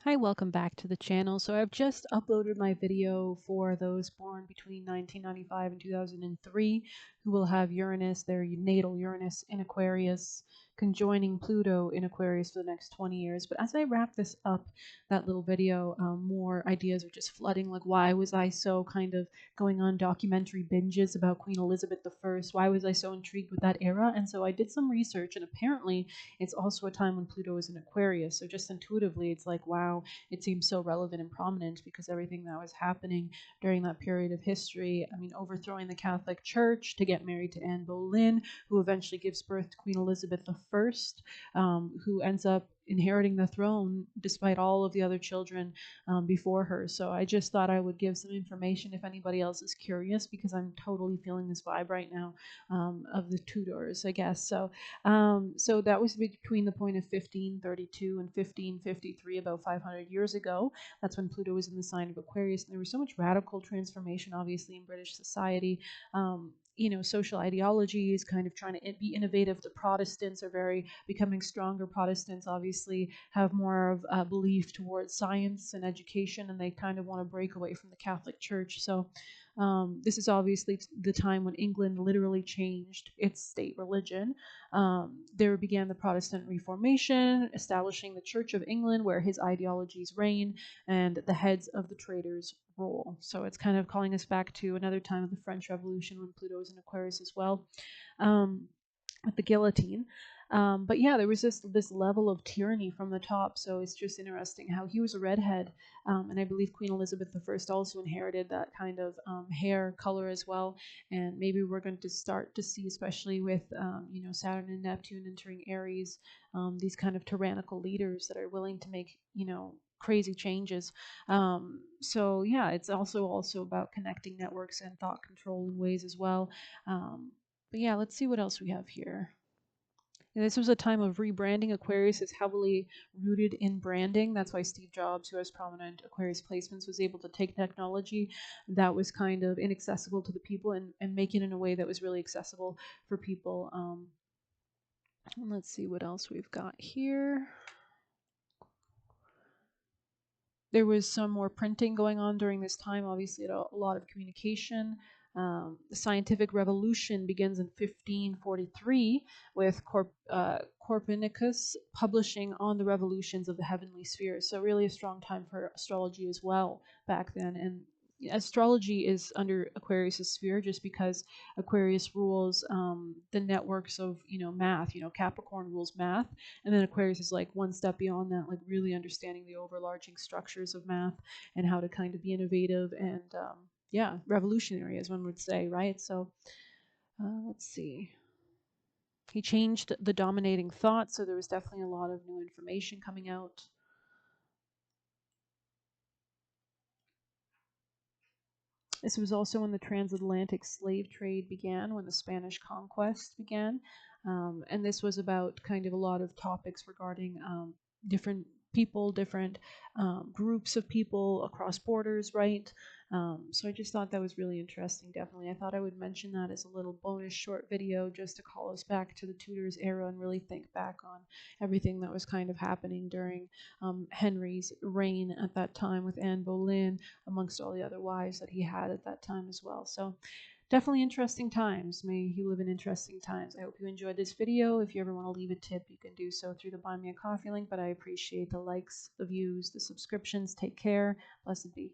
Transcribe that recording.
Hi, welcome back to the channel. So I've just uploaded my video for those born between 1995 and 2003 who will have Uranus, their natal Uranus in Aquarius, conjoining Pluto in Aquarius for the next 20 years. But as I wrap this up, that little video, more ideas are just flooding. Like, why was I so kind of going on documentary binges about Queen Elizabeth I? Why was I so intrigued with that era? And so I did some research, and apparently it's also a time when Pluto is in Aquarius. So just intuitively, it's like, wow, it seems so relevant and prominent because everything that was happening during that period of history. I mean, overthrowing the Catholic Church to get married to Anne Boleyn, who eventually gives birth to Queen Elizabeth I, who ends up inheriting the throne despite all of the other children before her. So I just thought I would give some information if anybody else is curious, because I'm totally feeling this vibe right now of the Tudors, I guess. So that was between the point of 1532 and 1553, about 500 years ago. That's when Pluto was in the sign of Aquarius, and there was so much radical transformation, obviously, in British society. Social ideologies, kind of trying to be innovative. The Protestants are very becoming stronger. Protestants obviously have more of a belief towards science and education, and they kind of want to break away from the Catholic Church. So this is obviously the time when England literally changed its state religion. There began the Protestant Reformation, establishing the Church of England, where his ideologies reign and the heads of the traders rule. So it's kind of calling us back to another time of the French Revolution when Pluto was in Aquarius as well, um, with the guillotine. But yeah, there was this level of tyranny from the top. So it's just interesting how he was a redhead, and I believe Queen Elizabeth I also inherited that kind of hair color as well. And maybe we're going to start to see, especially with Saturn and Neptune entering Aries, these kind of tyrannical leaders that are willing to make crazy changes. So yeah, it's also about connecting networks and thought control in ways as well. But yeah, let's see what else we have here. And this was a time of rebranding. Aquarius is heavily rooted in branding. That's why Steve Jobs, who has prominent Aquarius placements, was able to take technology that was kind of inaccessible to the people and make it in a way that was really accessible for people. And let's see what else we've got here. There was some more printing going on during this time, obviously, a lot of communication. The scientific revolution begins in 1543 with Copernicus publishing on the revolutions of the heavenly spheres. So, really, a strong time for astrology as well back then. And astrology is under Aquarius' sphere just because Aquarius rules the networks of math. Capricorn rules math, and then Aquarius is like one step beyond that, like really understanding the overarching structures of math and how to kind of be innovative and yeah, revolutionary, as one would say, right? So let's see. He changed the dominating thought, so there was definitely a lot of new information coming out. This was also when the transatlantic slave trade began, when the Spanish conquest began. And this was about kind of a lot of topics regarding different people, different groups of people across borders, right? So I just thought that was really interesting, definitely. I thought I would mention that as a little bonus short video just to call us back to the Tudors era and really think back on everything that was kind of happening during Henry's reign at that time with Anne Boleyn, amongst all the other wives that he had at that time as well. So definitely interesting times. May he live in interesting times. I hope you enjoyed this video. If you ever want to leave a tip, you can do so through the Buy Me a Coffee link, but I appreciate the likes, the views, the subscriptions. Take care. Blessed be.